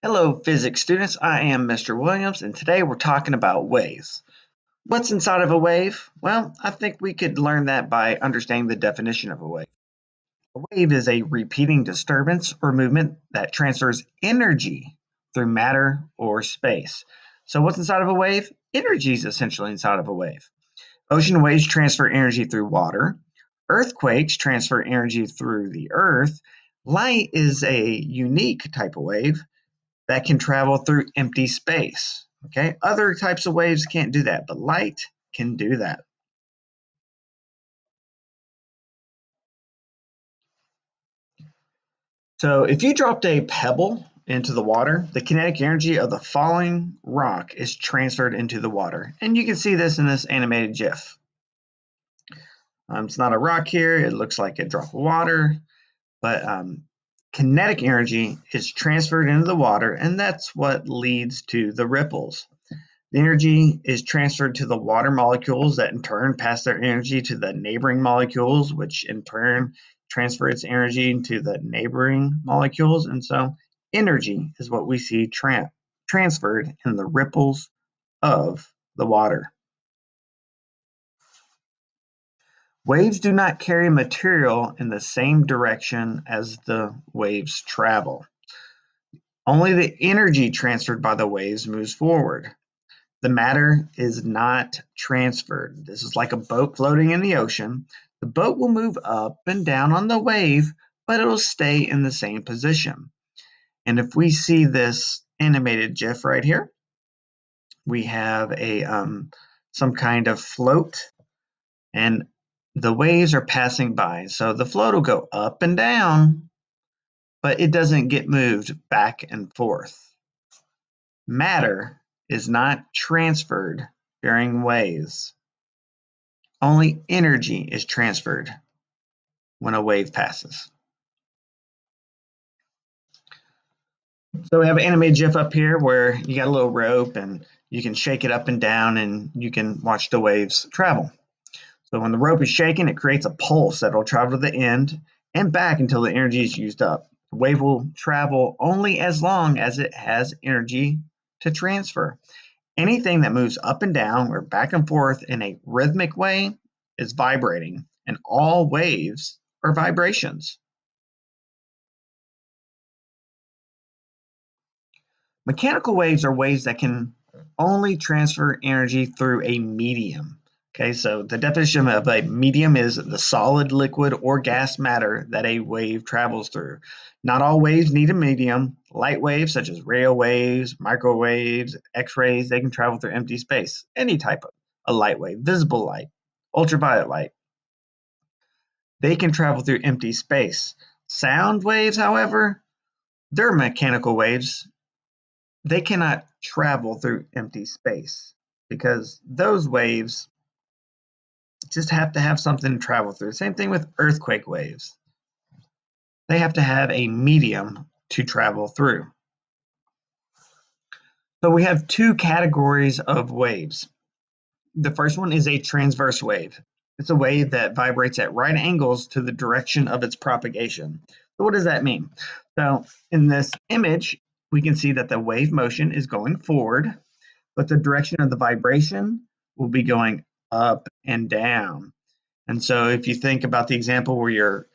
Hello, physics students. I am Mr. Williams, and today we're talking about waves. What's inside of a wave? Well, I think we could learn that by understanding the definition of a wave. A wave is a repeating disturbance or movement that transfers energy through matter or space. So, what's inside of a wave? Energy is essentially inside of a wave. Ocean waves transfer energy through water. Earthquakes transfer energy through the earth. Light is a unique type of wave that can travel through empty space. Okay, other types of waves can't do that, but light can do that. So if you dropped a pebble into the water, the kinetic energy of the falling rock is transferred into the water. And you can see this in this animated GIF. It's not a rock here, it looks like a drop of water, but kinetic energy is transferred into the water, and that's what leads to the ripples. The energy is transferred to the water molecules that in turn pass their energy to the neighboring molecules, which in turn transfer its energy to the neighboring molecules. And so energy is what we see transferred in the ripples of the water. Waves do not carry material in the same direction as the waves travel. Only the energy transferred by the waves moves forward. The matter is not transferred. This is like a boat floating in the ocean. The boat will move up and down on the wave, but it'll stay in the same position. And if we see this animated GIF right here, we have a some kind of float, and the waves are passing by. So the float will go up and down, but it doesn't get moved back and forth. Matter is not transferred during waves. Only energy is transferred when a wave passes. So we have an animated GIF up here where you got a little rope and you can shake it up and down and you can watch the waves travel. So when the rope is shaken, it creates a pulse that will travel to the end and back until the energy is used up. The wave will travel only as long as it has energy to transfer. Anything that moves up and down or back and forth in a rhythmic way is vibrating, and all waves are vibrations. Mechanical waves are waves that can only transfer energy through a medium. Okay, so the definition of a medium is the solid, liquid, or gas matter that a wave travels through. Not all waves need a medium. Light waves, such as radio waves, microwaves, X-rays, they can travel through empty space. Any type of a light wave, visible light, ultraviolet light, they can travel through empty space. Sound waves, however, they're mechanical waves. They cannot travel through empty space because those waves just have to have something to travel through. Same thing with earthquake waves. They have to have a medium to travel through. So we have two categories of waves. The first one is a transverse wave. It's a wave that vibrates at right angles to the direction of its propagation. So what does that mean? So in this image, we can see that the wave motion is going forward, but the direction of the vibration will be going up and down. And so if you think about the example where you're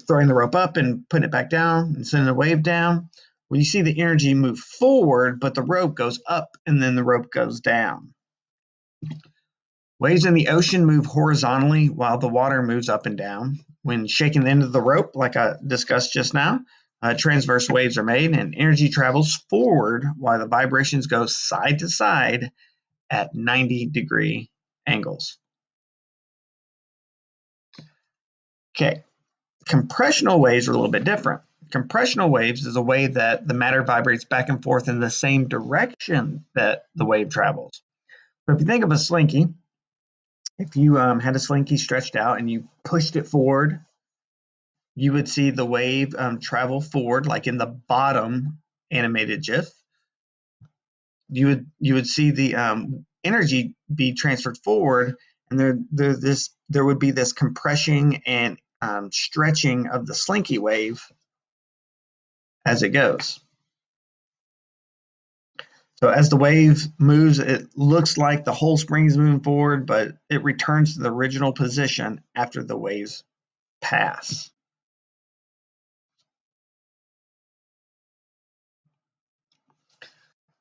throwing the rope up and putting it back down and sending a wave down, well, you see the energy move forward, but the rope goes up and then the rope goes down. Waves in the ocean move horizontally while the water moves up and down. When shaking the end of the rope, like I discussed just now, transverse waves are made and energy travels forward while the vibrations go side to side at 90-degree angles. Okay, compressional waves are a little bit different. Compressional waves is a way that the matter vibrates back and forth in the same direction that the wave travels. So if you think of a slinky, if you had a slinky stretched out and you pushed it forward, you would see the wave travel forward, like in the bottom animated GIF. You would see the energy be transferred forward, and there would be this compression and stretching of the slinky wave as it goes. So as the wave moves, it looks like the whole spring is moving forward, but it returns to the original position after the waves pass.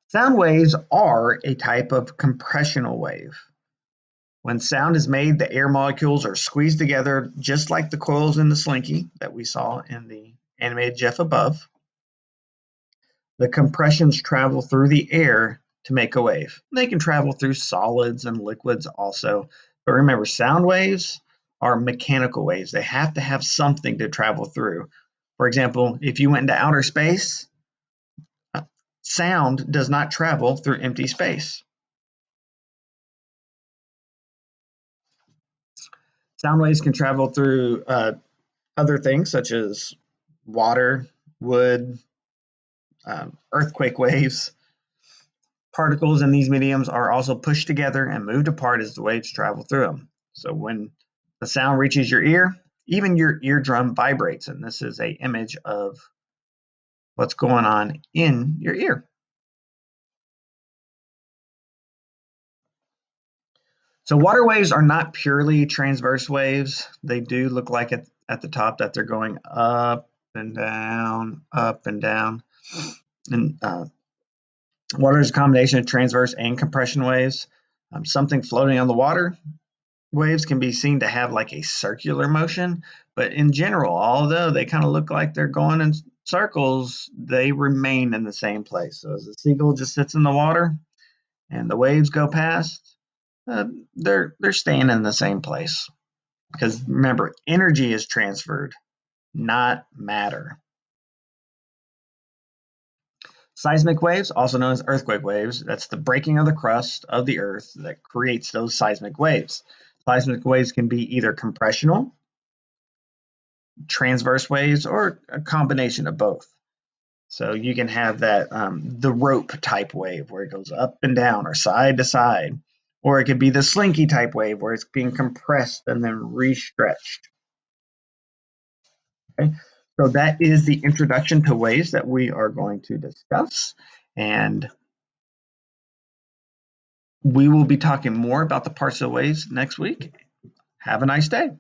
Sound waves are a type of compressional wave. When sound is made, the air molecules are squeezed together just like the coils in the slinky that we saw in the animated GIF above. The compressions travel through the air to make a wave. They can travel through solids and liquids also. But remember, sound waves are mechanical waves. They have to have something to travel through. For example, if you went into outer space, sound does not travel through empty space. Sound waves can travel through other things such as water, wood, earthquake waves. Particles in these mediums are also pushed together and moved apart as the waves travel through them. So when the sound reaches your ear, even your eardrum vibrates, and this is an image of what's going on in your ear. So water waves are not purely transverse waves. They do look like at the top that they're going up and down, up and down. And water is a combination of transverse and compression waves. Something floating on the water waves can be seen to have like a circular motion, but in general, although they kind of look like they're going in circles, they remain in the same place. So as the seagull just sits in the water and the waves go past, they're staying in the same place. Because remember, energy is transferred, not matter. Seismic waves, also known as earthquake waves, that's the breaking of the crust of the earth that creates those seismic waves. Seismic waves can be either compressional, transverse waves, or a combination of both. So you can have that the rope type wave where it goes up and down or side to side, or it could be the slinky type wave where it's being compressed and then re-stretched. Okay, so that is the introduction to waves that we are going to discuss, and we will be talking more about the parts of waves next week. Have a nice day.